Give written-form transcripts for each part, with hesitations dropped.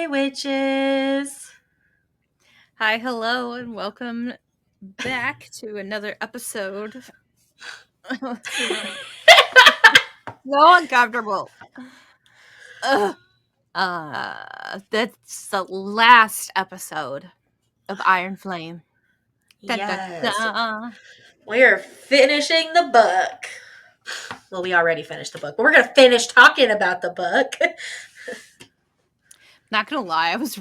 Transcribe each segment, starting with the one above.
witches. Hi, hello, and welcome back to another episode. So uncomfortable. Ugh. That's the last episode of Iron Flame. Da, da, Yes, da. we are finishing the book. Well, we already finished the book, but we're going to finish talking about the book. Not gonna lie, I was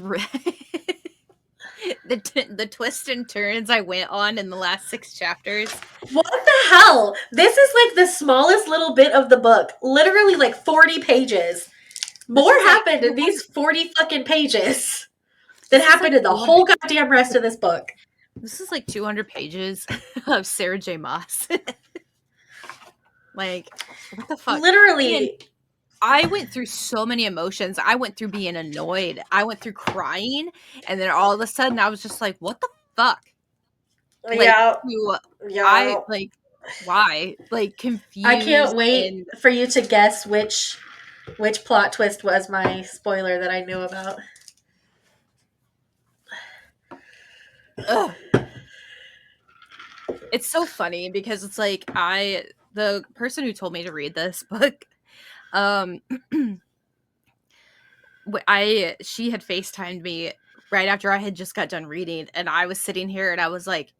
the twists and turns I went on in the last 6 chapters. What the hell? This is like the smallest little bit of the book. Literally like 40 pages. More happened in these 40 fucking pages than happened in the whole goddamn rest of this book. This is like 200 pages of Sarah J. Maas. Like, what the fuck? Literally. I went through so many emotions. I went through being annoyed. I went through crying. And then all of a sudden I was just like, what the fuck? Like, Yeah. I, like, why? Like, confused. I can't wait for you to guess which plot twist was my spoiler that I knew about. Ugh. It's so funny because it's like the person who told me to read this book, she had FaceTimed me right after I had just got done reading, and I was sitting here and I was like,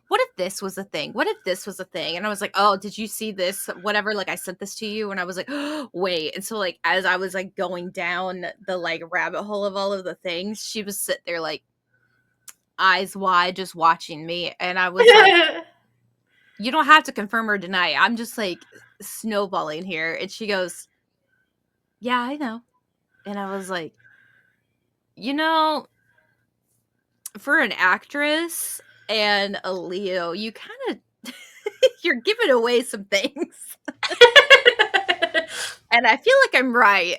what if this was a thing? What if this was a thing? And I was like, oh, did you see this? Whatever, like I sent this to you, and I was like, oh, wait. And so like as I was like going down the like rabbit hole of all of the things, she was sitting there like eyes wide just watching me, and I was like, you don't have to confirm or deny. I'm just like snowballing here. And she goes, yeah, I know. And I was like, you know, for an actress and a Leo, you kind of you're giving away some things. And I feel like I'm right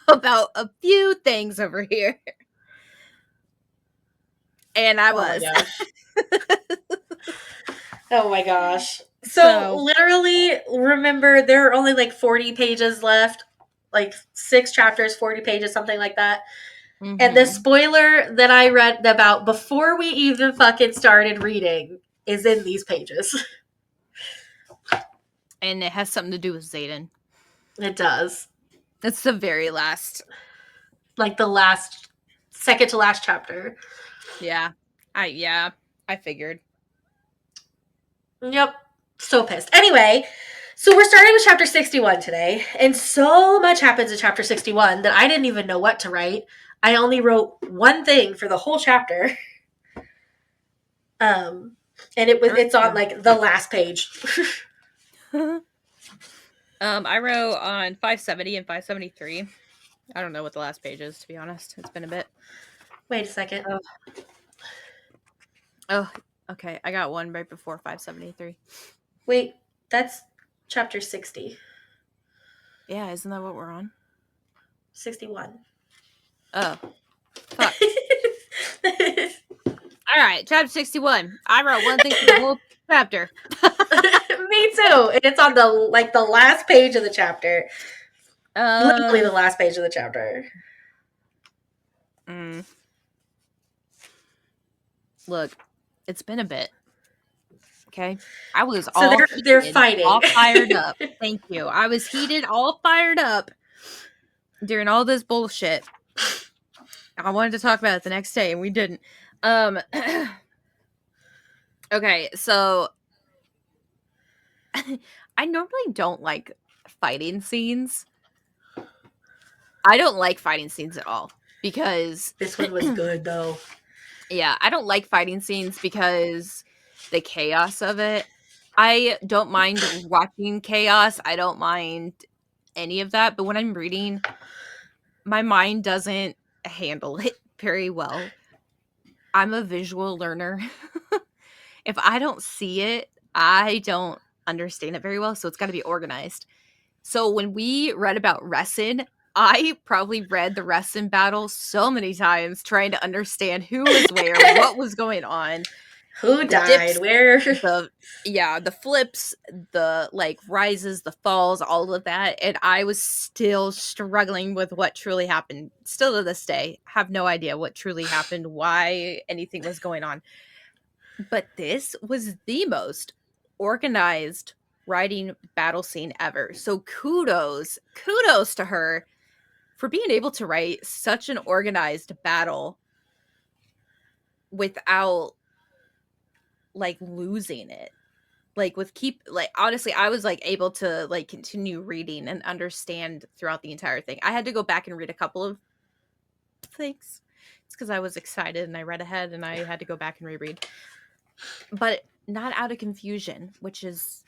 about a few things over here. And I was. Oh my gosh. So literally, remember, there are only like 40 pages left. Like 6 chapters, 40 pages, something like that. Mm-hmm. And the spoiler that I read about before we even fucking started reading is in these pages. And it has something to do with Xaden. It does. It's the very last. Like the last, second to last chapter. Yeah. I figured. Yep. So pissed. Anyway, so we're starting with chapter 61 today. And so much happens in chapter 61 that I didn't even know what to write. I only wrote one thing for the whole chapter. And it's on like the last page. I wrote on 570 and 573. I don't know what the last page is, to be honest. It's been a bit. Wait a second. Oh, okay. I got one right before 573. Wait, that's chapter 60. Yeah, isn't that what we're on? 61. Oh. Fuck. All right, chapter 61. I wrote one thing for the whole chapter. Me too. And it's on the last page of the chapter. Literally the last page of the chapter. Look, it's been a bit. Okay, I was they're fighting, all fired up. Thank you. I was heated, all fired up during all this bullshit. I wanted to talk about it the next day, and we didn't. Okay, so I normally don't like fighting scenes. I don't like fighting scenes at all because this one was good though. Yeah, I don't like fighting scenes because the chaos of it. I don't mind watching chaos. I don't mind any of that. But when I'm reading, my mind doesn't handle it very well. I'm a visual learner. If I don't see it, I don't understand it very well. So it's got to be organized. So when we read about Resen, I probably read the Resen battle so many times trying to understand who was where, what was going on. Who the died? dips, Where? the flips, the like rises, the falls, all of that, and I was still struggling with what truly happened. Still to this day, have no idea what truly happened, why anything was going on. But this was the most organized writing battle scene ever. So kudos to her for being able to write such an organized battle without like losing it. Like with honestly, I was like able to like continue reading and understand throughout the entire thing. I had to go back and read a couple of things. It's because I was excited and I read ahead and I had to go back and reread. But not out of confusion, which is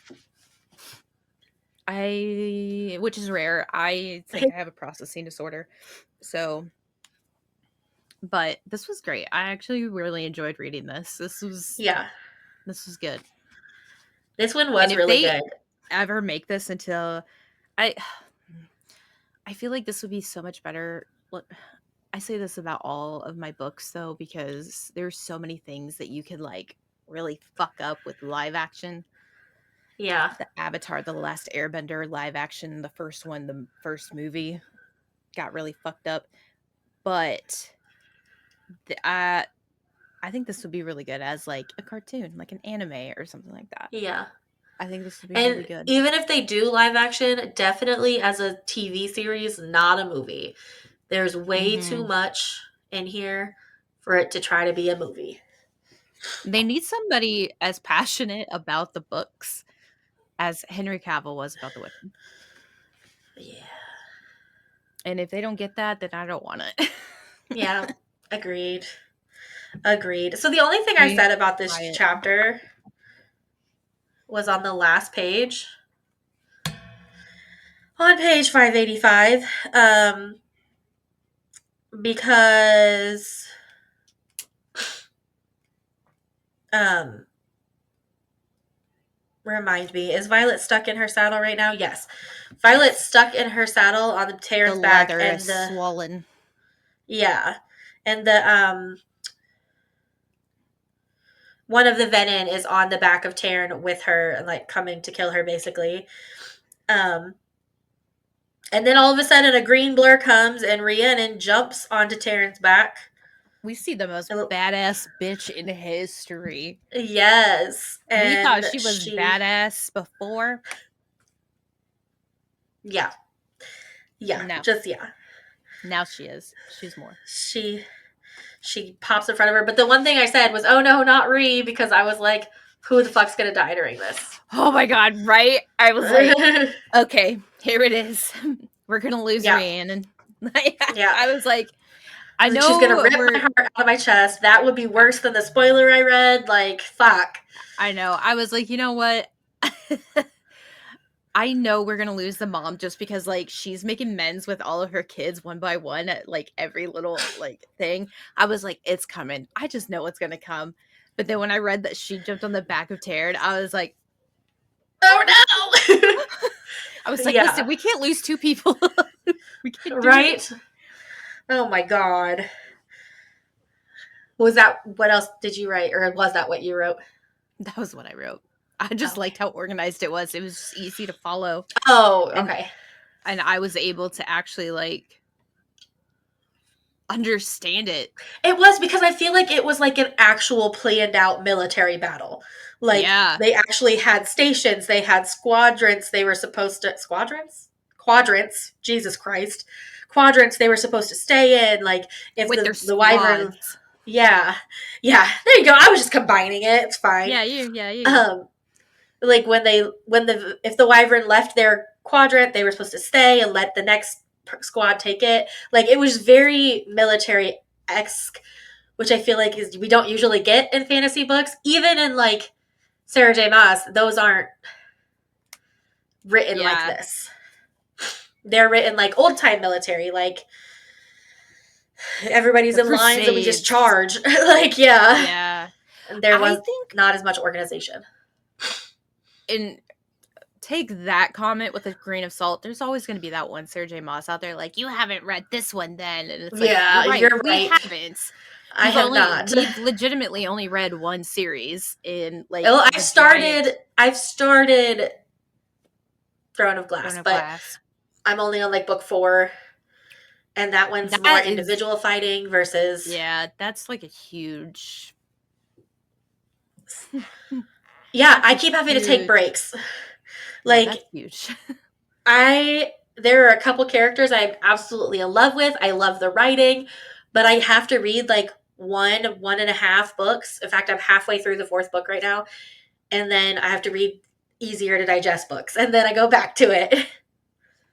rare. I think I have a processing disorder. So, but this was great. I actually really enjoyed reading this. This was good. This one was really good. Ever make this into I feel like this would be so much better. Look, I say this about all of my books though, because there's so many things that you could like really fuck up with live action. Yeah. The Avatar, The Last Airbender live action, the first one, the first movie got really fucked up. But I think this would be really good as like a cartoon, like an anime or something like that. Yeah. I think this would be And really good. even if they do live action, definitely as a TV series, not a movie. There's way too much in here for it to try to be a movie. They need somebody as passionate about the books as Henry Cavill was about The Witcher. Yeah. And if they don't get that, then I don't want it. Yeah. Agreed. So the only thing I said about this chapter was on the last page. On page 585. Because remind me, is Violet stuck in her saddle right now? Yes. Violet's stuck in her saddle on the Terran's back, and the swollen. Yeah. And the one of the Venin is on the back of Terran with her and like coming to kill her basically. And then all of a sudden a green blur comes and Rhiannon jumps onto Terran's back. We see the most badass bitch in history. Yes. And we thought she was badass before. Yeah. Yeah. No. Just yeah. Now she is. She's more. She pops in front of her. But the one thing I said was, oh no, not Rhi, because I was like, who the fuck's gonna die during this? Oh my god, right? I was like, okay, here it is. We're gonna lose Rhiannon. Yeah. I was like, I know she's gonna rip my heart out of my chest. That would be worse than the spoiler I read. Like, fuck. I know. I was like, you know what? I know we're gonna lose the mom just because like she's making amends with all of her kids one by one at like every little like thing. I was like, it's coming. I just know it's gonna come. But then when I read that she jumped on the back of Terran, I was like, oh no. I was like, listen, we can't lose two people. We can't do it. Oh my god. Was that what else did you write, or was that what you wrote? That was what I wrote. I just liked how organized it was. It was just easy to follow. Oh, okay. And I was able to actually like understand it. It was because I feel like it was like an actual planned out military battle. Like they actually had stations, they had squadrons, they were supposed to quadrants, Jesus Christ. Quadrants they were supposed to stay in, like if with the wyvern. Yeah. There you go. I was just combining it. It's fine. Yeah. Like if the wyvern left their quadrant, they were supposed to stay and let the next squad take it. Like it was very military-esque, which I feel like is we don't usually get in fantasy books. Even in like Sarah J. Maas, those aren't written like this. They're written like old time military, like everybody's in lines and we just charge. Like yeah. There was not as much organization. And take that comment with a grain of salt. There's always going to be that one Sarah J. Maas out there like, you haven't read this one then. And it's like, you're right. We haven't. I have not. We've legitimately only read one series in like. Well, I've started Throne of Glass, but I'm only on like book 4, and that one's more individual fighting versus. Yeah, that's like a huge. Yeah, I keep having to take breaks. Like, that's huge. There are a couple characters I'm absolutely in love with. I love the writing, but I have to read like 1.5 books. In fact, I'm halfway through the 4th book right now, and then I have to read easier to digest books, and then I go back to it.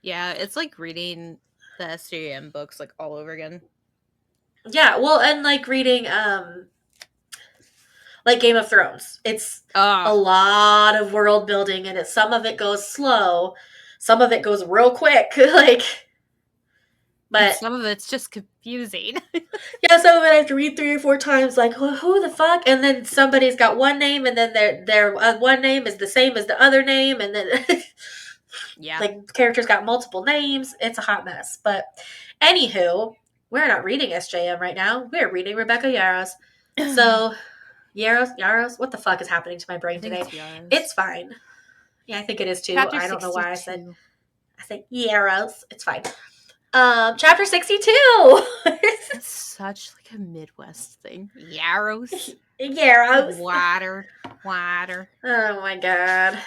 Yeah, it's like reading the SJM books like all over again. Yeah, well, and like reading like Game of Thrones. It's a lot of world building, and some of it goes slow, some of it goes real quick. Like, but and some of it's just confusing. Yeah, some of it I have to read 3 or 4 times. Like, who the fuck? And then somebody's got one name, and then their one name is the same as the other name, and then yeah, like characters got multiple names. It's a hot mess. But anywho, we're not reading SJM right now. We're reading Rebecca Yarros. So Yarros, what the fuck is happening to my brain today? It's fine. Yeah, I think it is too. Chapter I don't 62. know why I said Yarros. It's fine. Chapter 62. That's such like a Midwest thing. Yarrows. Yarrows. Water. Oh my god.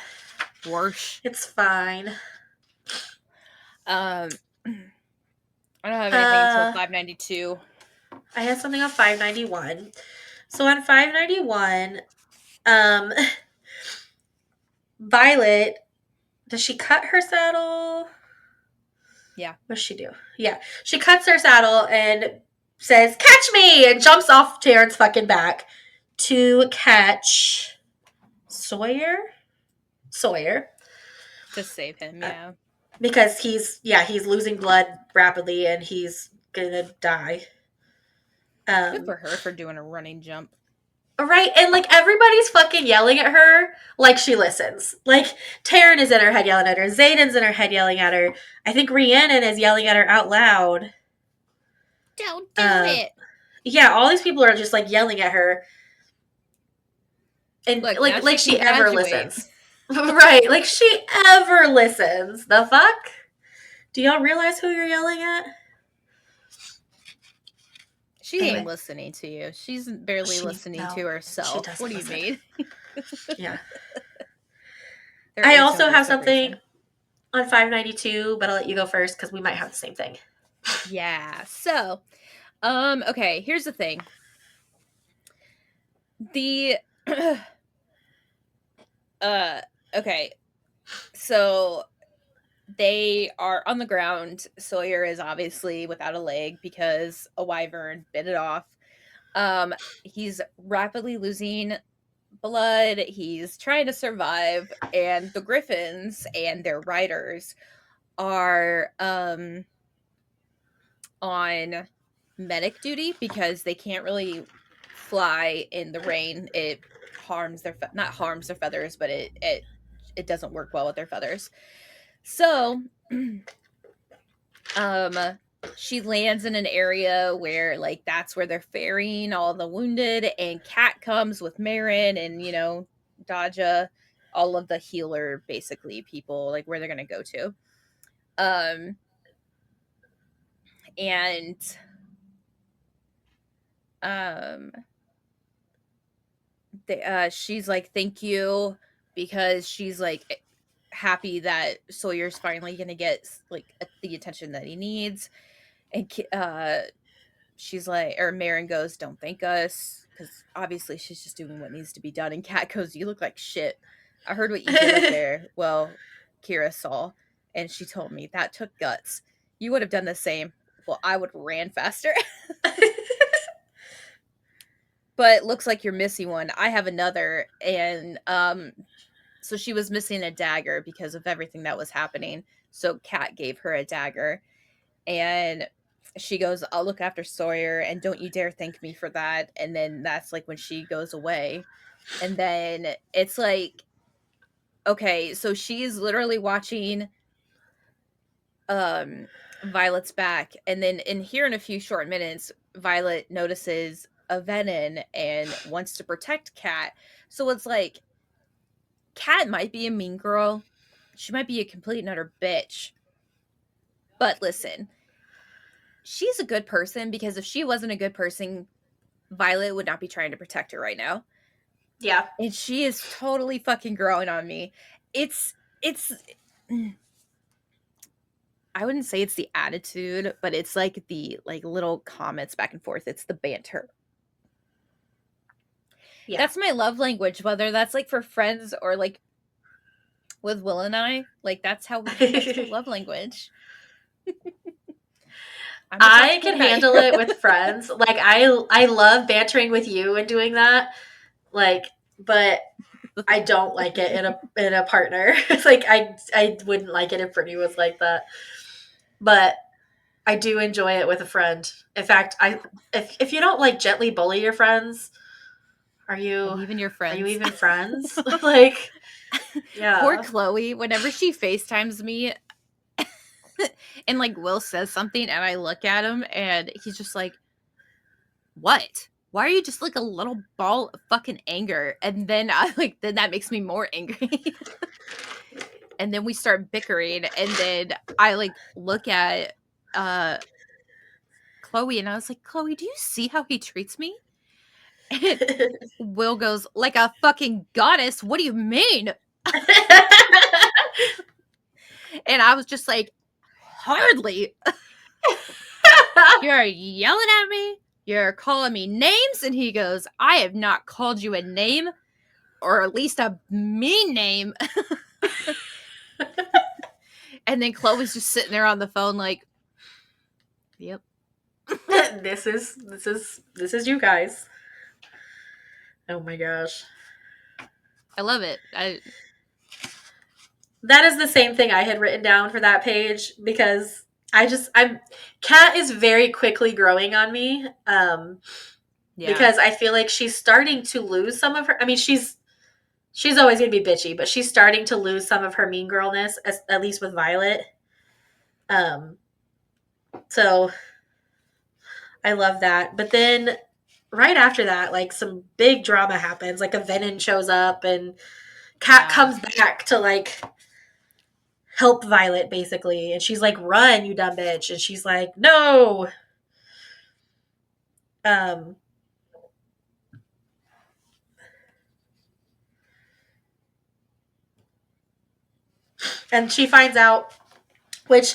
Worse. It's fine. I don't have anything until 592. I had something on 591. So on 591, Violet, does she cut her saddle? Yeah. What does she do? Yeah. She cuts her saddle and says, "Catch me!" and jumps off Terrence's fucking back to catch Sawyer. To save him, yeah. Because he's losing blood rapidly and he's gonna die. Good for her for doing a running jump. Right, and like everybody's fucking yelling at her like she listens. Like Taryn is in her head yelling at her, Xaden's in her head yelling at her. I think Rhiannon is yelling at her out loud. Don't do it. Yeah, all these people are just like yelling at her. And look, like she ever listens. Right, like she ever listens. The fuck? Do y'all realize who you're yelling at? She ain't listening to you. She's barely listening to herself. What do you mean? Yeah. I also have something on 592, but I'll let you go first because we might have the same thing. Yeah. So, okay, here's the thing. Okay. So they are on the ground. Sawyer is obviously without a leg because a wyvern bit it off. He's rapidly losing blood. He's trying to survive, and the griffins and their riders are on medic duty because they can't really fly in the rain. It harms their not harms their feathers, but it doesn't work well with their feathers. So she lands in an area where like that's where they're ferrying all the wounded, and Kat comes with Marin and Daja, all of the healer basically people, like where they're gonna go to. She's like, thank you, because she's like happy that Sawyer's finally gonna get like the attention that he needs. And she's like, or Marin goes, don't thank us, because obviously she's just doing what needs to be done. And Kat goes, you look like shit. I heard what you did up there. Well, Kira saw, and she told me that took guts. You would have done the same. Well, I would have ran faster. But it looks like you're missing one. I have another. And so she was missing a dagger because of everything that was happening. So Kat gave her a dagger. And she goes, I'll look after Sawyer, and don't you dare thank me for that. And then that's like when she goes away. And then it's like, okay, so she's literally watching Violet's back. And then in a few short minutes, Violet notices a Venom and wants to protect Cat. So it's like, Cat might be a mean girl. She might be a complete and utter bitch. But listen, she's a good person, because if she wasn't a good person, Violet would not be trying to protect her right now. Yeah. And she is totally fucking growing on me. It's I wouldn't say it's the attitude, but it's like the like little comments back and forth. It's the banter. Yeah. That's my love language, whether that's like for friends or like with Will and I. Like that's my love language. I can handle it with friends. Like I love bantering with you and doing that. Like, but I don't like it in a partner. It's like I wouldn't like it if Brittany was like that. But I do enjoy it with a friend. In fact, if you don't like gently bully your friends, are you even your friends? Are you even friends? Like, yeah. Poor Chloe. Whenever she FaceTimes me, and like Will says something, and I look at him, and he's just like, "What? Why are you just like a little ball of fucking anger?" And then then that makes me more angry. And then we start bickering, and then I like look at Chloe, and I was like, "Chloe, do you see how he treats me?" And Will goes, "Like a fucking goddess. What do you mean?" And I was just like, "Hardly." You're yelling at me. You're calling me names. And he goes, "I have not called you a name, or at least a mean name." And then Chloe's just sitting there on the phone like, "Yep." This is you guys. Oh my gosh. I love it. That is the same thing I had written down for that page, because Kat is very quickly growing on me. Because I feel like she's starting to lose some of her, I mean, she's always gonna be bitchy, but she's starting to lose some of her mean girlness, at least with Violet. So I love that. But then right after that, like some big drama happens. Like a Venom shows up and Kat comes back to like help Violet basically, and she's like, "Run, you dumb bitch!" And she's like, "No." Um, and she finds out, which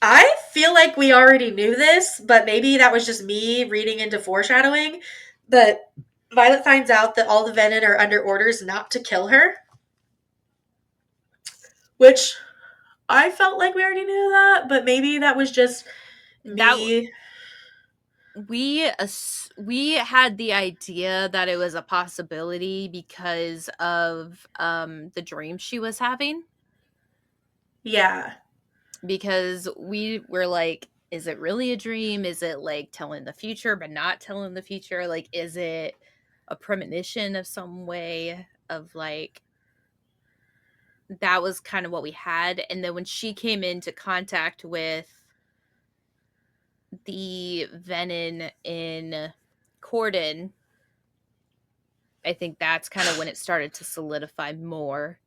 I feel like we already knew this, but maybe that was just me reading into foreshadowing. But Violet finds out that all the Venom are under orders not to kill her, which I felt like we already knew that, but maybe that was just me. We had the idea that it was a possibility because of the dream she was having. Yeah. Because we were like, is it really a dream? Is it like telling the future but not telling the future? Like, is it a premonition of some way of like, that was kind of what we had. And then when she came into contact with the Venom in Corden, I think that's kind of when it started to solidify more,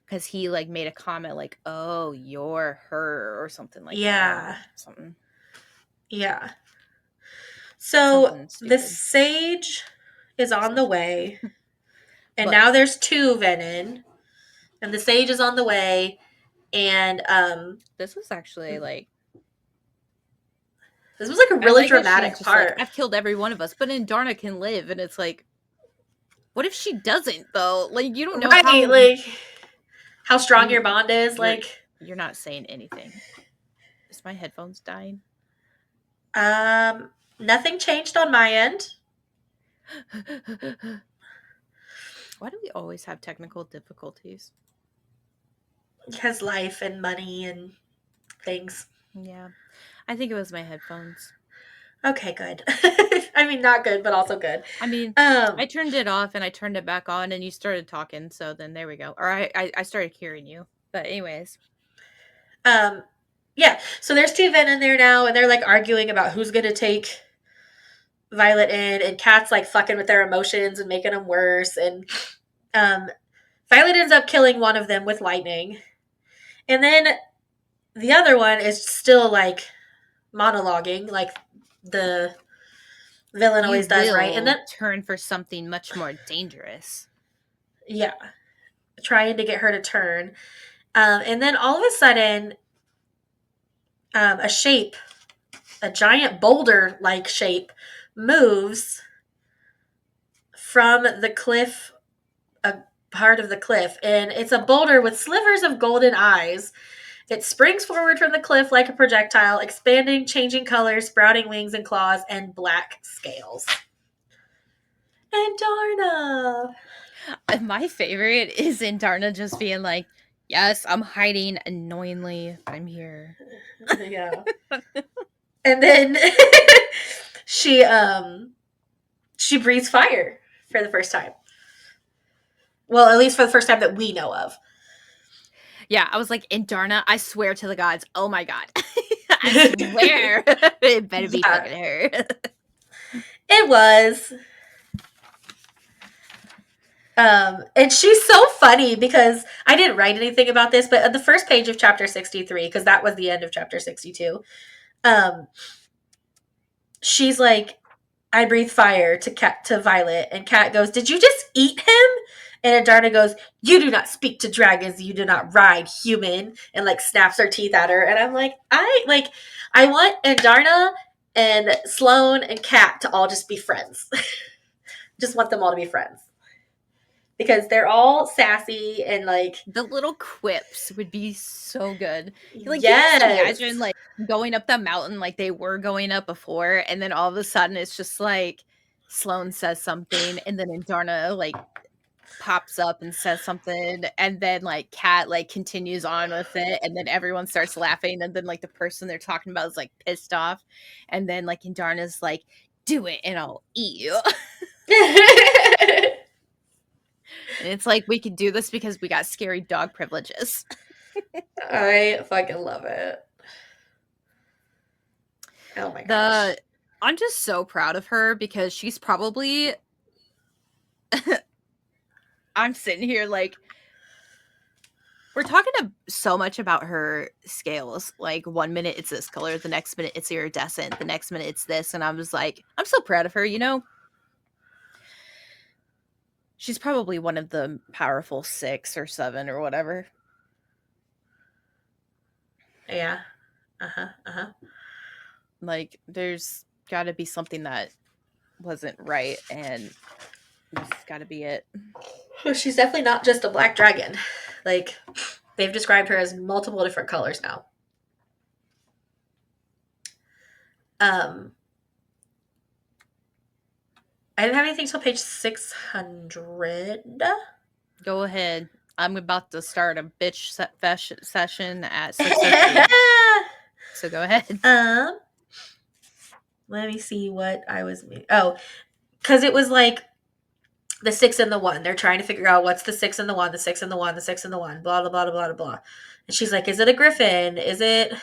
because he like made a comment like, "Oh, you're her," or something like Yeah. something. Yeah. So the sage is on the way, and now there's 2 Venom, and the sage is on the way, and this was actually like, this was like a really dramatic part. Like, I've killed every one of us, but Darna can live, and it's like, what if she doesn't though? Like, you don't know how strong your bond is. Like, you're not saying anything. Is my headphones dying? Nothing changed on my end. Why do we always have technical difficulties? Because life and money and things. Yeah. I think it was my headphones. Okay, good. I mean, not good, but also good. I mean, I turned it off and I turned it back on and you started talking, so then there we go. Or I started hearing you. But anyways. Yeah. So there's 2 Venom there now, and they're like arguing about who's gonna take Violet in, and Kat's like fucking with their emotions and making them worse. And Violet ends up killing one of them with lightning. And then the other one is still like monologuing, like the villain You always does, right? And will then, turn for something much more dangerous. yeah, trying to get her to turn. And then all of a sudden, a shape, a giant boulder like shape, moves from the cliff, a part of the cliff. And it's a boulder with slivers of golden eyes. It springs forward from the cliff like a projectile, expanding, changing colors, sprouting wings and claws, and black scales. And Darna. My favorite is Indarna just being like, yes, I'm hiding annoyingly, but I'm here. Yeah. And then she breathes fire for the first time. Well, at least for the first time that we know of. Yeah, I was like, Indarna, I swear to the gods, oh my god. I swear. It better be fucking her. It was. And she's so funny because I didn't write anything about this, but at the first page of chapter 63, because that was the end of chapter 62, she's like, I breathe fire to Violet, and Kat goes, "Did you just eat him?" And Adarna goes, "You do not speak to dragons, you do not ride, human," and like snaps her teeth at her. And I'm like, I want Adarna and Sloane and Kat to all just be friends. Just want them all to be friends. Because they're all sassy and like the little quips would be so good. Like, yes. can you just imagine like going up the mountain like they were going up before, and then all of a sudden it's just like Sloane says something, and then Indarna like pops up and says something, and then like Kat like continues on with it, and then everyone starts laughing, and then like the person they're talking about is like pissed off, and then like Indarna's like, "Do it and I'll eat you." And it's like, we could do this because we got scary dog privileges. I fucking love it. Oh my gosh. I'm just so proud of her because she's probably I'm sitting here like, we're talking so much about her scales. Like, 1 minute it's this color, the next minute it's iridescent, the next minute it's this, and I was like, I'm so proud of her, you know? She's probably one of the powerful 6 or 7 or whatever. Yeah. Like, there's got to be something that wasn't right, and this has got to be it. Well, she's definitely not just a black dragon. Like, they've described her as multiple different colors now. I didn't have anything till page 600. Go ahead. I'm about to start a bitch session at 6:03. So go ahead. Let me see what I was. Oh, because it was like the 6 and the 1. They're trying to figure out what's the 6 and the 1, the 6 and the 1, the 6 and the 1. Blah blah blah blah blah blah. And she's like, "Is it a griffin? Is it?"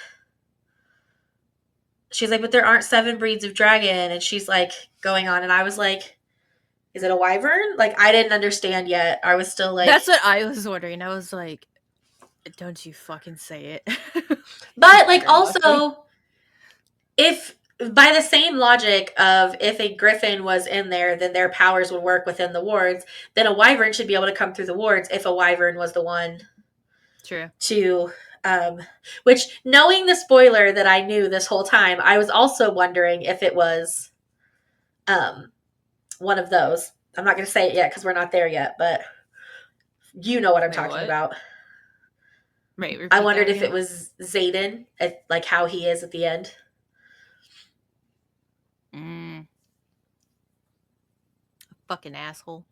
She's like, "But there aren't 7 breeds of dragon." And she's like going on, and I was like, "Is it a wyvern?" Like, I didn't understand yet. I was still like, that's what I was wondering. I was like, don't you fucking say it. But like, also, if by the same logic of if a griffin was in there, then their powers would work within the wards, then a wyvern should be able to come through the wards if a wyvern was the one. True. To which, knowing the spoiler that I knew this whole time, I was also wondering if it was one of those. I'm not going to say it yet because we're not there yet, but you know what I'm talking about. Right. I wondered if it was Xaden, like how he is at the end. Fucking asshole.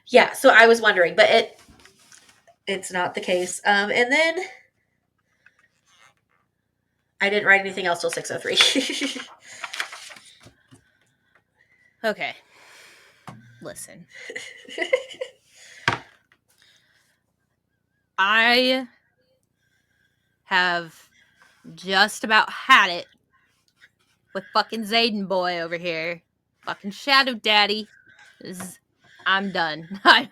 Yeah, so I was wondering, but it's not the case. And then I didn't write anything else till 6:03. Okay. Listen. I have just about had it with fucking Zayden boy over here. Fucking Shadow Daddy. I'm done. I'm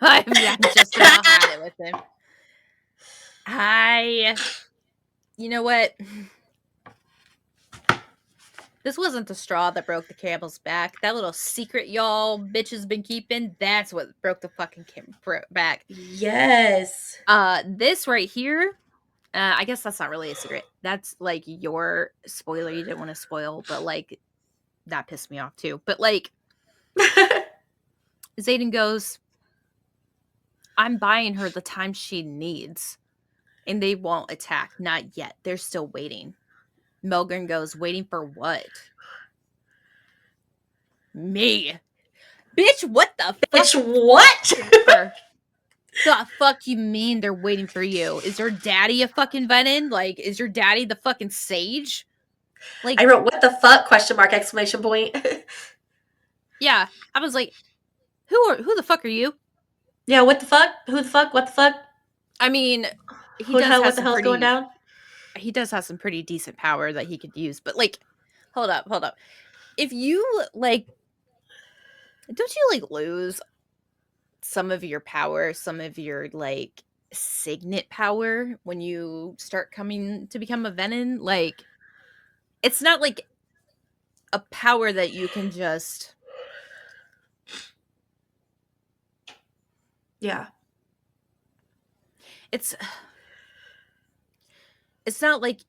just about had it with him. You know what? This wasn't the straw that broke the camel's back. That little secret y'all bitches been keeping, that's what broke the fucking back. Yes. This right here, I guess that's not really a secret. That's like your spoiler you didn't want to spoil, but like that pissed me off too. But like Zayden goes, I'm buying her the time she needs. And they won't attack. Not yet. They're still waiting. Melgren goes, waiting for what? Me. Bitch, what the fuck? Bitch, what? The fuck you mean they're waiting for you? Is your daddy a fucking venom? Like, is your daddy the fucking sage? Like, I wrote, what the fuck? Question mark, exclamation point. Yeah. I was like, who the fuck are you? Yeah, what the fuck? Who the fuck? What the fuck? I mean, what the hell's going down? He does have some pretty decent power that he could use, but like, hold up. If you like, don't you like lose some of your power, some of your like signet power when you start coming to become a venom? Like, it's not like a power that you can just. Yeah. It's not like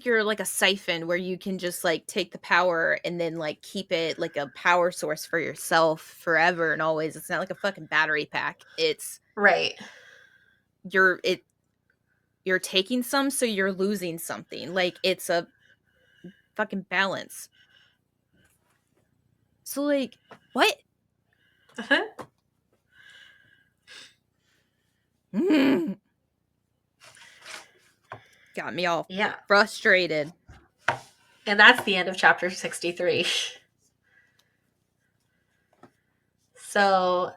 you're like a siphon where you can just like take the power and then like keep it like a power source for yourself forever and always. It's not like a fucking battery pack. It's right. You're taking some, so you're losing something. Like, it's a fucking balance. So like, what? Got me all frustrated. And that's the end of chapter 63. So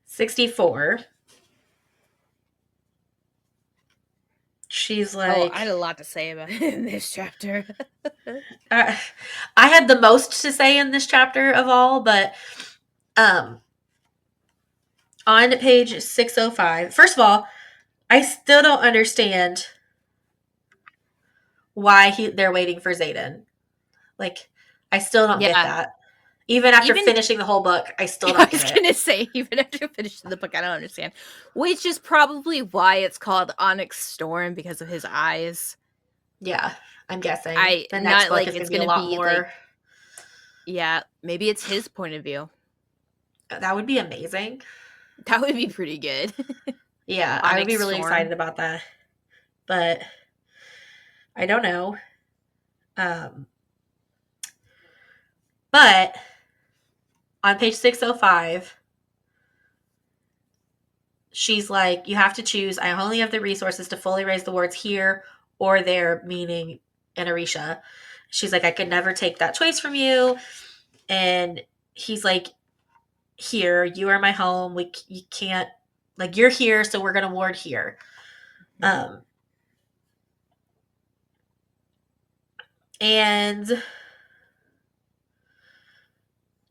64. She's like, I had a lot to say about it in this chapter. I had the most to say in this chapter of all, but on page 605, first of all, I still don't understand why they're waiting for Zayden. Like, I still don't get that. Even after finishing the whole book, I still don't get it. I was going to say, even after finishing the book, I don't understand. Which is probably why it's called Onyx Storm, because of his eyes. Yeah, I'm guessing. The next book is going to be a lot more. Like, yeah, maybe it's his point of view. That would be amazing. That would be pretty good. Yeah, I would be really excited about that. But I don't know. But on page 605, she's like, you have to choose. I only have the resources to fully raise the words here or there, meaning in Orisha. She's like, I could never take that choice from you. And he's like, here, you are my home. You can't, like, you're here, so we're going to ward here. And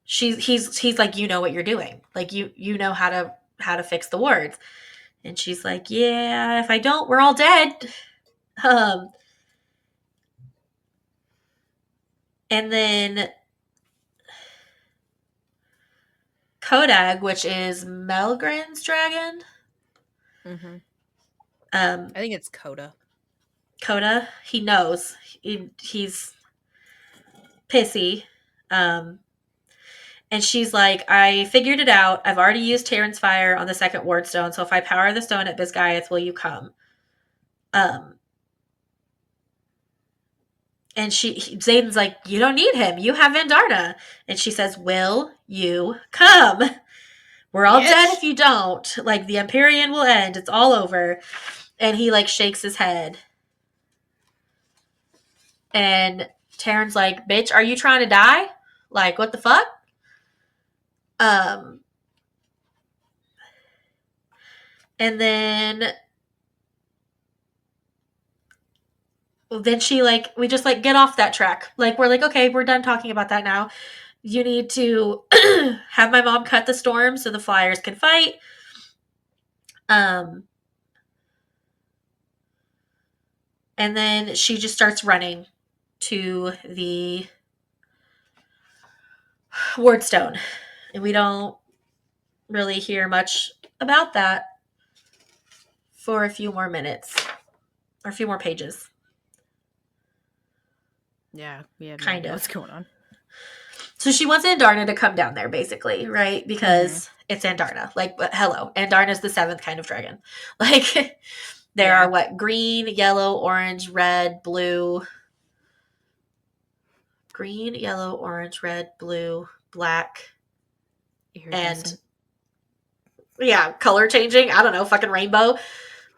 he's like, you know what you're doing. Like, you know how to fix the words. And she's like, yeah, if I don't, we're all dead. And then Kodag, which is Melgren's dragon. Mm-hmm. I think it's Coda. Coda, he knows. He's pissy. And she's like, I figured it out. I've already used Terran's fire on the second ward stone, so if I power the stone at Bisgaiath, will you come? And Zayden's like, you don't need him. You have Vandarna. And she says, will you come? We're all dead if you don't. Like, the Empyrean will end. It's all over. And he, like, shakes his head. And Terran's like, bitch, are you trying to die? Like, what the fuck? And then then we just like get off that track. Like, we're like, okay, we're done talking about that now. You need to have my mom cut the storm so the flyers can fight. And then she just starts running to the Wardstone. And we don't really hear much about that for a few more minutes or a few more pages. Yeah, we have no kind idea of what's going on. So she wants Andarna to come down there, basically, right? Because it's Andarna. Like, but hello, Andarna's the 7th kind of dragon. Like, there are what? Green, yellow, orange, red, blue. Green, yellow, orange, red, blue, black, and color changing. I don't know, fucking rainbow,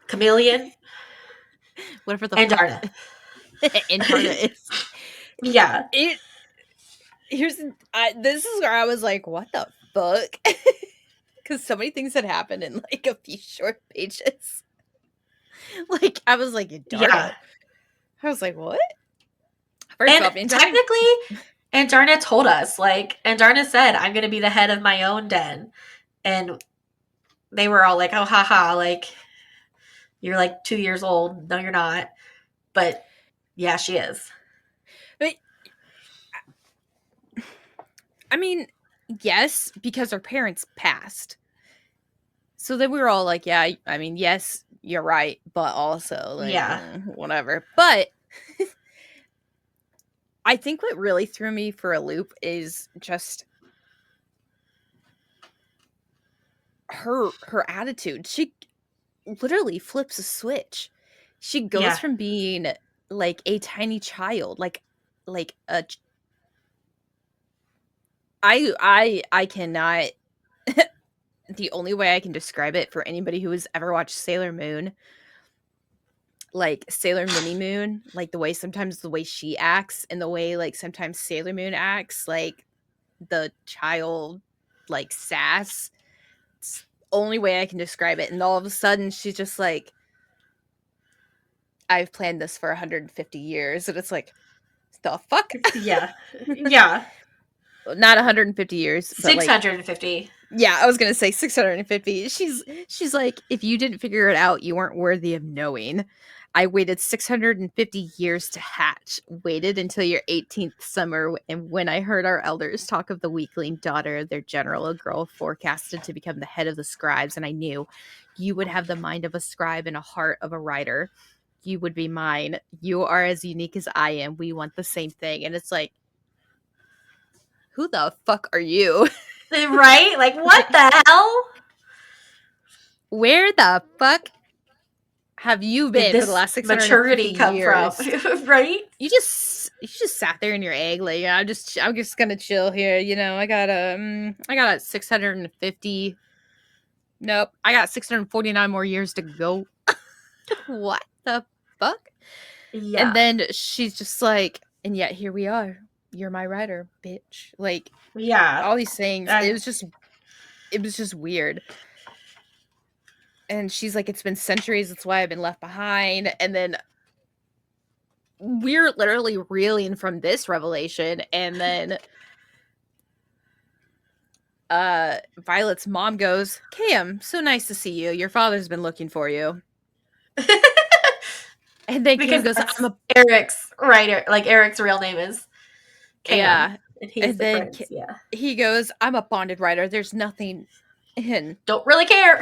chameleon, whatever the Andarna. Andarna is. Yeah. This is where I was like, what the fuck? Because so many things had happened in like a few short pages. Like, I was like, Andarna. Yeah. I was like, what? First off, technically, Andarna told us, like, Andarna said, I'm going to be the head of my own den. And they were all like, oh, haha, like, you're like 2 years old. No, you're not. But yeah, she is. But, I mean, yes, because her parents passed. So then we were all like, yeah, I mean, yes, you're right. But also, like, whatever. But I think what really threw me for a loop is just her attitude. She literally flips a switch. She goes from being like a tiny child, like a I cannot the only way I can describe it for anybody who has ever watched Sailor Moon, like Sailor Mini Moon, like the way she acts and the way like sometimes Sailor Moon acts, like the child like sass. It's the only way I can describe it. And all of a sudden she's just like, I've planned this for 150 years. And it's like, the fuck? Yeah. Yeah. Not 150 years. 650. Like, yeah, I was going to say 650. She's like, if you didn't figure it out, you weren't worthy of knowing. I waited 650 years to hatch, waited until your 18th summer, and when I heard our elders talk of the weakling daughter of their general, a girl forecasted to become the head of the scribes, and I knew you would have the mind of a scribe and a heart of a writer. You would be mine. You are as unique as I am. We want the same thing. And it's like, who the fuck are you? Right? Like, what the hell? Where the fuck have you been for the last 650 years? Come from? Right? You just sat there in your egg, like, I'm just gonna chill here. You know, I got a 650. Nope, I got 649 more years to go. What the fuck? Yeah. And then she's just like, and yet here we are. You're my writer, bitch. Like, yeah, all these things. It was just weird. And she's like, it's been centuries. That's why I've been left behind. And then we're literally reeling from this revelation. And then Violet's mom goes, Cam, so nice to see you. Your father's been looking for you. And then Cam goes, I'm Eric's writer. Like, Eric's real name is Cam. Yeah. And then he goes, I'm a bonded writer. There's nothing in. Don't really care.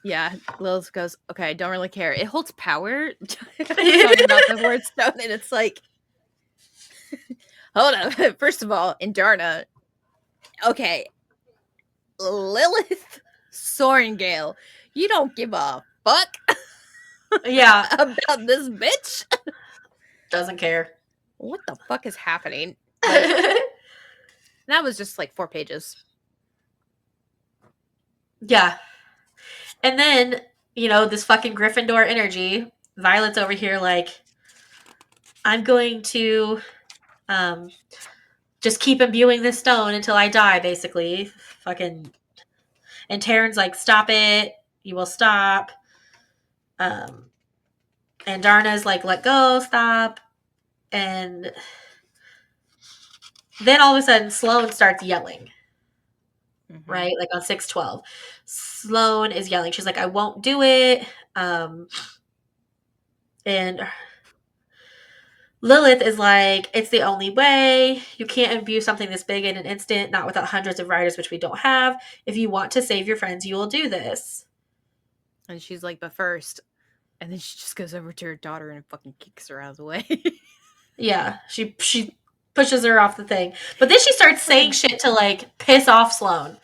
Yeah, Lilith goes, okay, don't really care. It holds power. Talking about the Wardstone, and it's like, hold on. First of all, Andarna, okay, Lilith Sorrengail, you don't give a fuck. Yeah, about this bitch. Doesn't care. What the fuck is happening? Like, that was just like 4 pages. Yeah. And then, you know, this fucking Gryffindor energy, Violet's over here like, I'm going to just keep imbuing this stone until I die, basically. Fucking. And Taryn's like, stop it. You will stop. And Darna's like, let go, stop. And then all of a sudden, Sloane starts yelling, right? Like on 612. Sloane is yelling. She's like, I won't do it. And Lilith is like, it's the only way. You can't imbue something this big in an instant, not without hundreds of riders, which we don't have. If you want to save your friends, you will do this. And she's like, but first. And then she just goes over to her daughter and fucking kicks her out of the way. Yeah, she pushes her off the thing. But then she starts saying shit to like piss off Sloane.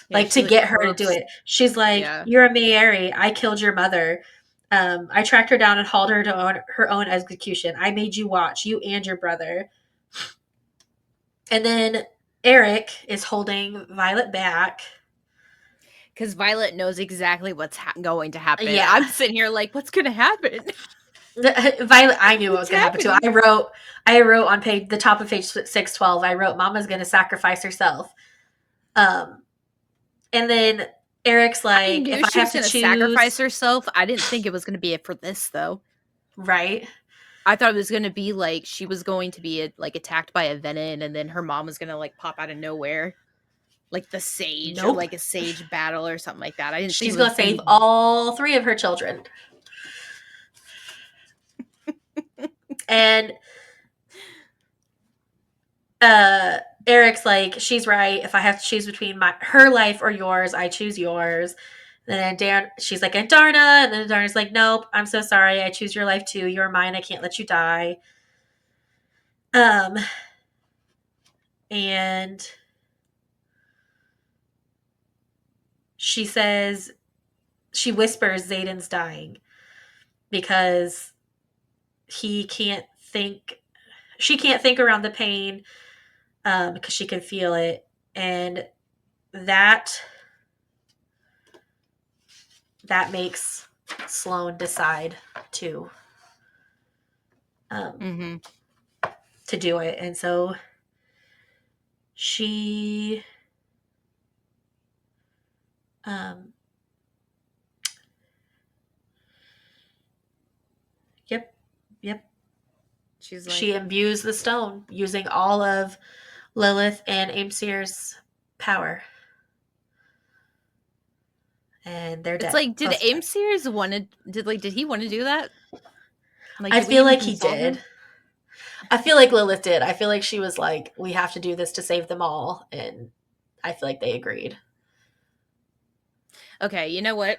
Yeah, like to get her to do it. She's like, you're a Mayeri. I killed your mother. I tracked her down and hauled her to her own execution. I made you watch, you and your brother. And then Eric is holding Violet back. Because Violet knows exactly what's going to happen. Yeah. I'm sitting here like, what's going to happen? Violet, I knew what was going to happen too. I wrote on the top of page 612, I wrote, Mama's going to sacrifice herself. And then Eric's like, if I have to choose, sacrifice herself. I didn't think it was going to be it for this though. Right. I thought it was going to be like she was going to be like attacked by a venom, and then her mom was going to like pop out of nowhere, like the sage or like a sage battle or something like that. I didn't. She's going to save all 3 of her children. And Eric's like, she's right. If I have to choose between her life or yours, I choose yours. And then she's like, and Darna. And then Darna's like, nope, I'm so sorry. I choose your life too. You're mine. I can't let you die. And she says, she whispers Xaden's dying because she can't think around the pain because she can feel it. And that makes Sloane decide to do it. And so she yep. She's like, she imbues the stone using all of Lilith and Aimseer's power. And they're dead. It's like, did Aimseer did he want to do that? Like, I feel like he did. I feel like Lilith did. I feel like she was like, we have to do this to save them all. And I feel like they agreed. Okay, you know what?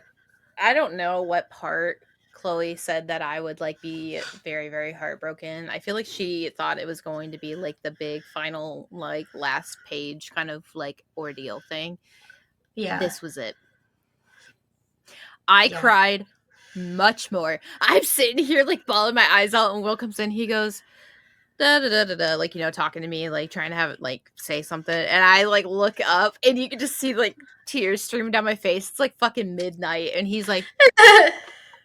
I don't know what part Chloe said that I would like be very, very heartbroken. I feel like she thought it was going to be like the big final, like last page kind of like ordeal thing. Yeah. This was it. I cried much more. I'm sitting here like bawling my eyes out, and Will comes in. He goes, da da da da da, like, you know, talking to me, like trying to have it like say something. And I like look up, and you can just see like tears streaming down my face. It's like fucking midnight, and he's like,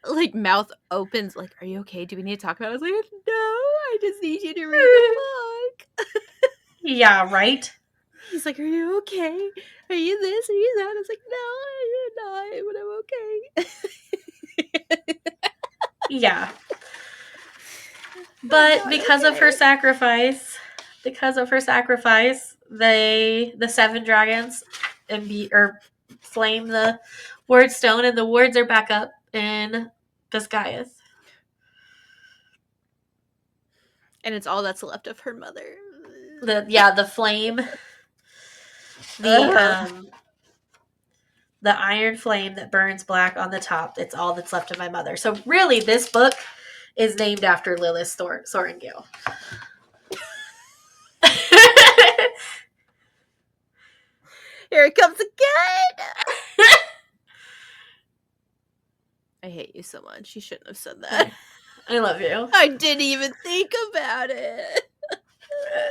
like mouth opens, like, "Are you okay? Do we need to talk about it?" I was like, "No, I just need you to read the book." Yeah, right. He's like, "Are you okay? Are you this? Are you that?" I was like, "No, I'm not, but I'm okay." Yeah. But because of her sacrifice, the 7 dragons flame the word stone, and the words are back up in Basgiath. And it's all that's left of her mother. The flame. The iron flame that burns black on the top. It's all that's left of my mother. So really, this book is named after Lilith Sorrengail. Here it comes again. I hate you so much. You shouldn't have said that. I love you. I didn't even think about it.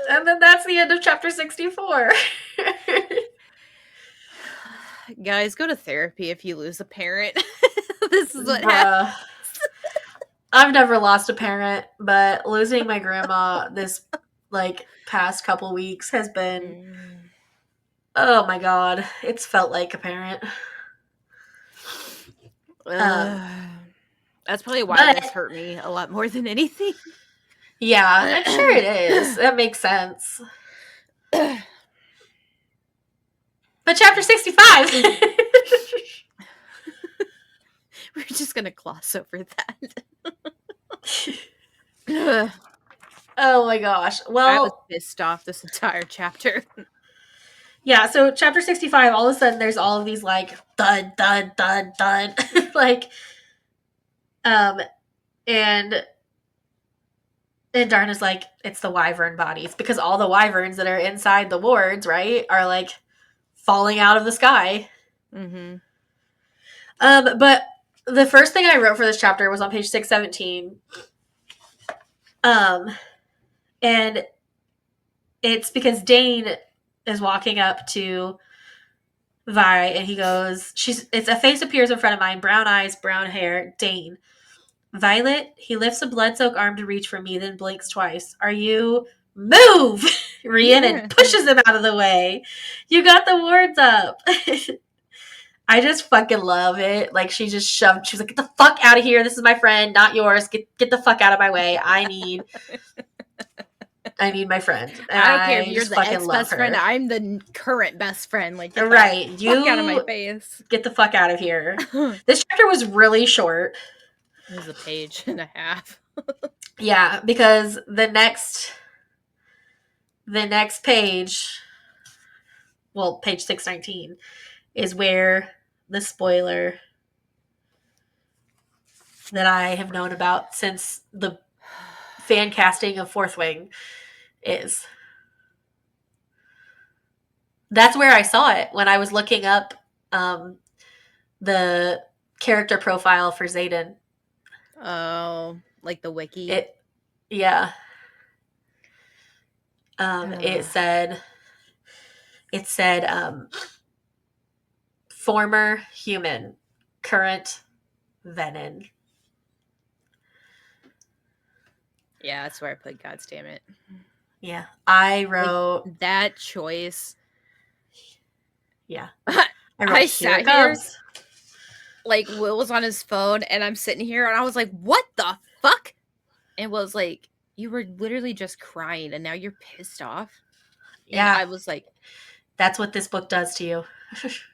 And then that's the end of chapter 64. Guys, go to therapy if you lose a parent. This is what happens. I've never lost a parent, but losing my grandma this like past couple weeks has been oh my god, it's felt like a parent. I That's probably why this hurt me a lot more than anything. Yeah, I'm sure it is. That makes sense. But chapter 65. We're just gonna gloss over that. Oh my gosh. Well, I was pissed off this entire chapter. Yeah, so chapter 65, all of a sudden there's all of these like thud, thud, thud, thud. like and Darna's like, it's the wyvern bodies, because all the wyverns that are inside the wards, right, are like falling out of the sky. Mm-hmm. But the first thing I wrote for this chapter was on page 617. And it's because Dane is walking up to Vi, and he goes, it's a face appears in front of mine, brown eyes, brown hair, Dane. Violet, he lifts a blood-soaked arm to reach for me, then blinks twice. Are you... Move! Rhiannon pushes him out of the way. You got the wards up. I just fucking love it. Like, she just shoved... She was like, get the fuck out of here. This is my friend, not yours. Get the fuck out of my way. I need my friend. And I don't care if you're the ex-best friend. I'm the current best friend. Like, get right. The fuck out of my face. Get the fuck out of here. This chapter was really short. It was a page and a half. Yeah, because the next page, well, page 619, is where the spoiler that I have known about since the fan casting of Fourth Wing is. That's where I saw it when I was looking up the character profile for Xaden. Oh, like the wiki? Yeah. It said former human, current venom. Yeah, that's where I put God's damn it. Yeah. I wrote like, that choice. Yeah. I sat here, like, Will was on his phone, and I'm sitting here, and I was like, what the fuck? And Will's like, you were literally just crying, and now you're pissed off? Yeah. And I was like... That's what this book does to you.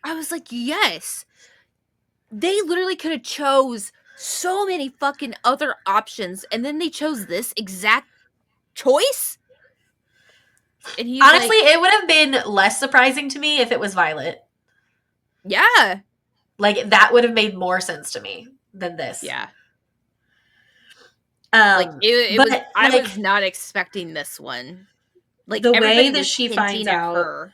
I was like, yes. They literally could have chose so many fucking other options, and then they chose this exact choice? And he's honestly, it would have been less surprising to me if it was Violet. Yeah. Like, that would have made more sense to me than this. Yeah. I was not expecting this one. Like, the way that she finds out her.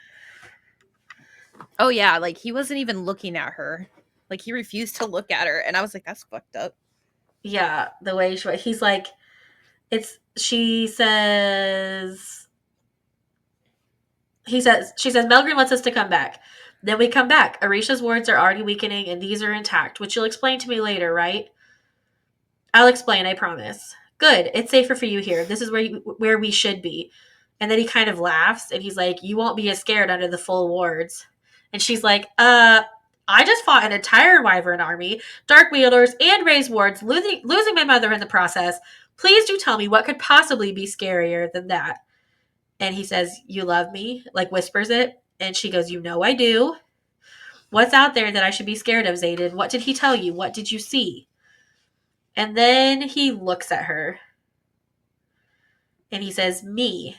Oh yeah, like, he wasn't even looking at her. Like, he refused to look at her, and I was like, that's fucked up. Yeah, the way he's like, she says, Melgren wants us to come back. Then we come back. Arisha's wards are already weakening, and these are intact, which you'll explain to me later, right? I'll explain, I promise. Good. It's safer for you here. This is where we should be. And then he kind of laughs, and he's like, you won't be as scared under the full wards. And she's like, I just fought an entire wyvern army, dark wielders, and raised wards, losing my mother in the process. Please do tell me what could possibly be scarier than that. And he says, you love me? Like, whispers it. And she goes, you know I do. What's out there that I should be scared of, Xaden? What did he tell you? What did you see? And then he looks at her. And he says, me.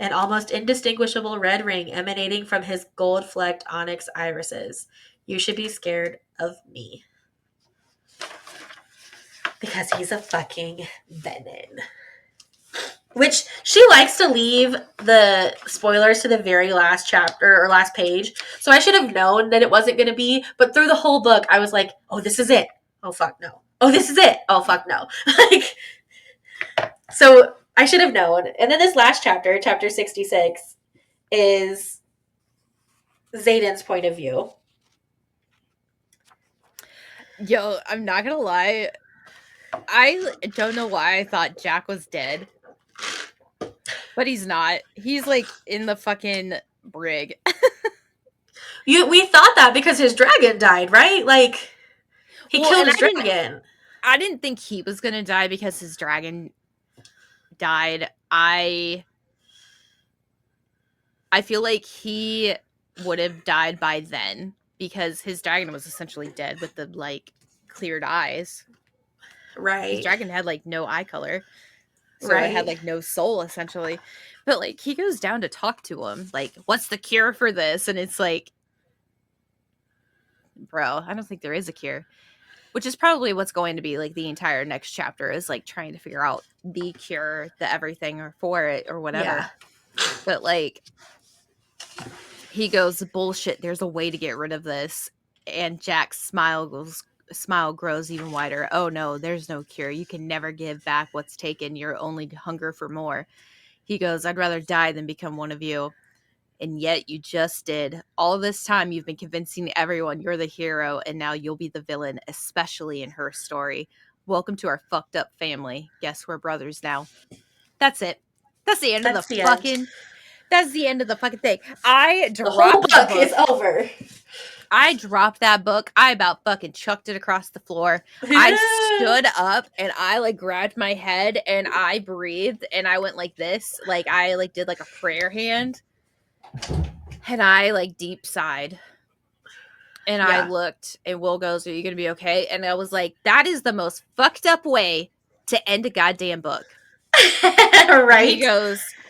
An almost indistinguishable red ring emanating from his gold-flecked onyx irises. You should be scared of me. Because he's a fucking venom. Which, she likes to leave the spoilers to the very last chapter or last page. So I should have known that it wasn't going to be. But through the whole book, I was like, oh, this is it. Oh, fuck, no. Oh, this is it. Oh, fuck, no. So I should have known. And then this last chapter, chapter 66, is Xaden's point of view. Yo, I'm not going to lie. I don't know why I thought Jack was dead. But he's not. He's, like, in the fucking brig. We thought that because his dragon died, right? Like, he killed his dragon. I didn't think he was gonna die because his dragon died. I feel like he would have died by then because his dragon was essentially dead with the like cleared eyes. Right. His dragon had like no eye color. So it had like no soul essentially. But like he goes down to talk to him, like, what's the cure for this? And it's like, bro, I don't think there is a cure. Which is probably what's going to be like the entire next chapter is like trying to figure out the cure, the everything or for it or whatever. Yeah. But like he goes, bullshit, there's a way to get rid of this. And Jack's smile grows even wider. Oh no, there's no cure. You can never give back what's taken. You're only hunger for more. He goes, I'd rather die than become one of you. And yet you just did. All this time you've been convincing everyone you're the hero, and now you'll be the villain, especially in her story. Welcome to our fucked up family. Guess we're brothers now. That's it. That's the end of the fucking... That's the end of the fucking thing. The whole book is over. I dropped that book. I about fucking chucked it across the floor. I stood up and I like grabbed my head and I breathed and I went like this. Like I like did like a prayer hand. And I like deep sighed. And I looked and Will goes, are you going to be okay? And I was like, that is the most fucked up way to end a goddamn book. Right.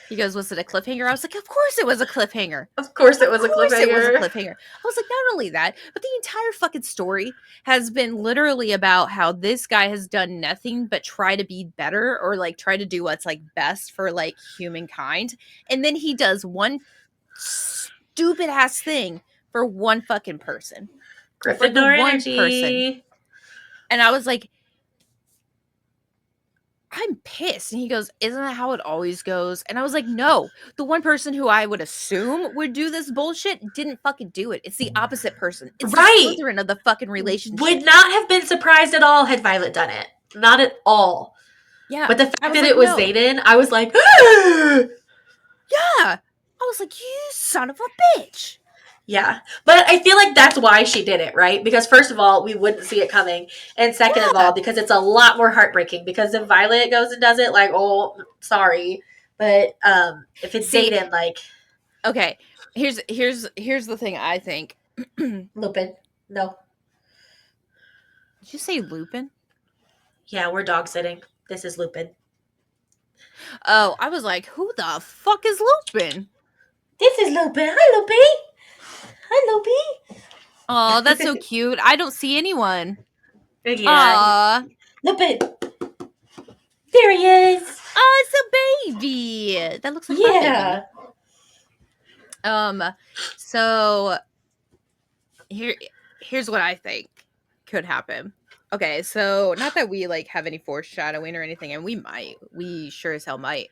He goes, was it a cliffhanger? I was like, of course it was a cliffhanger. Of course it was a cliffhanger. I was like, not only that, but the entire fucking story has been literally about how this guy has done nothing but try to be better or like try to do what's like best for like humankind. And then he does one stupid ass thing for one fucking person. Gryffindor energy. And I was like, I'm pissed. And he goes, isn't that how it always goes? And I was like, no, the one person who I would assume would do this bullshit didn't fucking do it. It's the opposite person. It's the Slytherin of the fucking relationship. Would not have been surprised at all had Violet done it. Not at all. Yeah. But the fact that it was Xaden, I was like, yeah. I was like, you son of a bitch. Yeah. But I feel like that's why she did it, right? Because first of all, we wouldn't see it coming. And second of all, because it's a lot more heartbreaking. Because if Violet goes and does it, like, oh, sorry. But if it's Xaden, like... Okay. Here's the thing I think. Lupin. No. Did you say Lupin? Yeah, we're dog sitting. This is Lupin. Oh, I was like, who the fuck is Lupin? This is Lupin. Hi, Lupin. Hi, Lupin. Oh, that's so cute. I don't see anyone. Yeah. Aww. Lupin. There he is. Oh, it's a baby. That looks like yeah. So here's what I think could happen. Okay, so not that we like have any foreshadowing or anything, and we sure as hell might.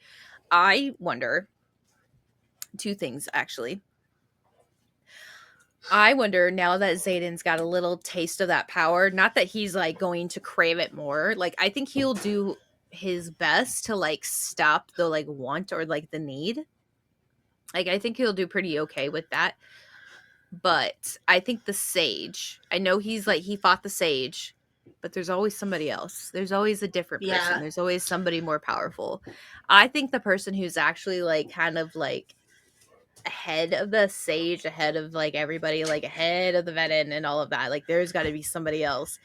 I wonder two things actually. I wonder now that Xaden's got a little taste of that power, not that he's like going to crave it more. Like I think he'll do his best to like stop the like want or like the need. Like I think he'll do pretty okay with that. But I think the sage, I know he's like he fought the sage, but there's always somebody else. There's always a different person. Yeah. There's always somebody more powerful. I think the person who's actually like kind of like ahead of the sage, ahead of like everybody, like ahead of the Venom and all of that, like there's got to be somebody else.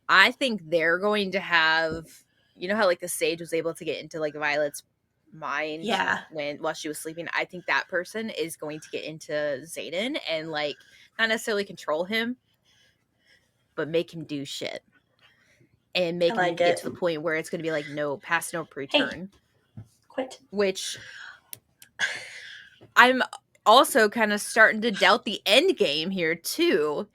I think they're going to have, you know how like the sage was able to get into like Violet's mind while she was sleeping. I think that person is going to get into Xaden and like not necessarily control him, but make him do shit and make him get to the point where it's going to be like no pass, no return. Hey, quit. Which I'm also kind of starting to doubt the end game here too.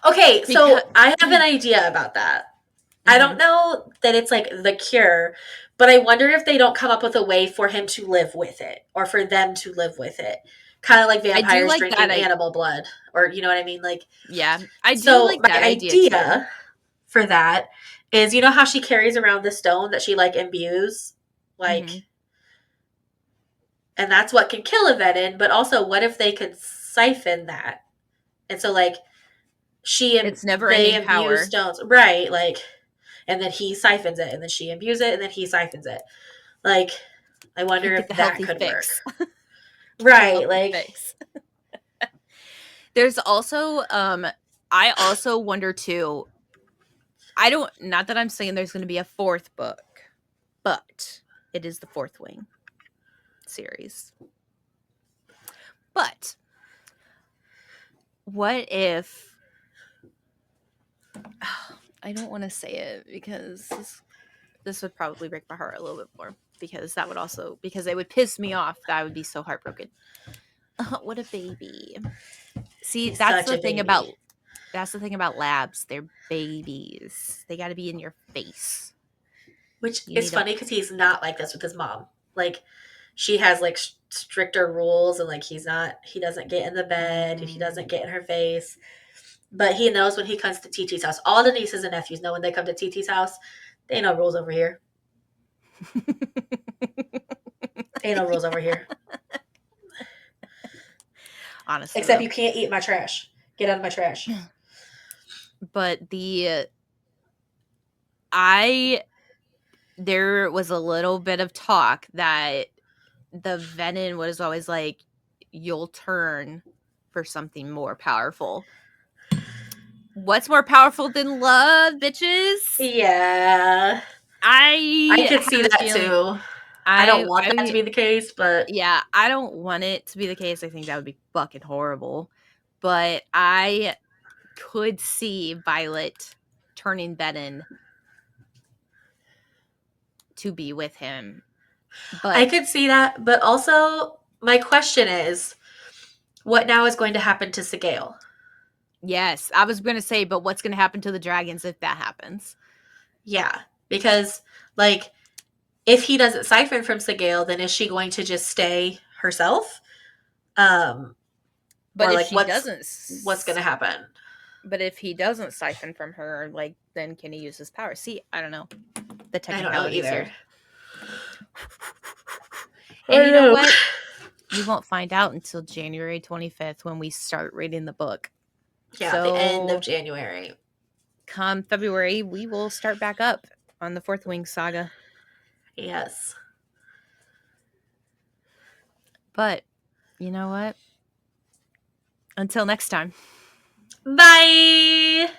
Okay, so I have an idea about that. Mm-hmm. I don't know that it's like the cure, but I wonder if they don't come up with a way for him to live with it or for them to live with it. Kind of like vampires like drinking animal blood, or you know what I mean? Like, yeah, I do like that idea for that is, you know how she carries around the stone that she like imbues, like, and that's what can kill a Venom. But also, what if they could siphon that? And so, like, it's never any power stones, right? Like, and then he siphons it, and then she imbues it, and then he siphons it. Like, I wonder if Get the that healthy could fix. work. Right, like Fix. There's also I also wonder too. I don't, not that I'm saying there's going to be a fourth book, but it is the Fourth Wing series. But what if I don't want to say it because this would probably break my heart a little bit more, because that would also, because it would piss me off, that I would be so heartbroken. What a baby. See, he's such a baby. That's the thing about labs. They're babies. They got to be in your face. Which is funny because he's not like this with his mom. Like, she has like stricter rules, and like he doesn't get in the bed, and he doesn't get in her face. But he knows when he comes to TT's house. All the nieces and nephews know when they come to TT's house, there ain't no rules over here. Ain't no rules over here. Honestly. Except you can't eat my trash. Get out of my trash. But there was a little bit of talk that the Venom was always like, you'll turn for something more powerful. What's more powerful than love, bitches? Yeah. I could see that too. I don't want that to be the case, but yeah, I don't want it to be the case. I think that would be fucking horrible. But I could see Violet turning Venom to be with him. But I could see that. But also, my question is, what now is going to happen to Sigale? Yes, I was going to say, but what's going to happen to the dragons if that happens? Yeah, because like, if he doesn't siphon from Sigale, then is she going to just stay herself? But or if like, she doesn't, what's going to happen? But if he doesn't siphon from her, like, then can he use his power? See, I don't know the technicalities here. And you know what? We won't find out until January 25th when we start reading the book. Yeah, so, the end of January. Come February, we will start back up on the Fourth Wing saga. Yes. But you know what? Until next time. Bye.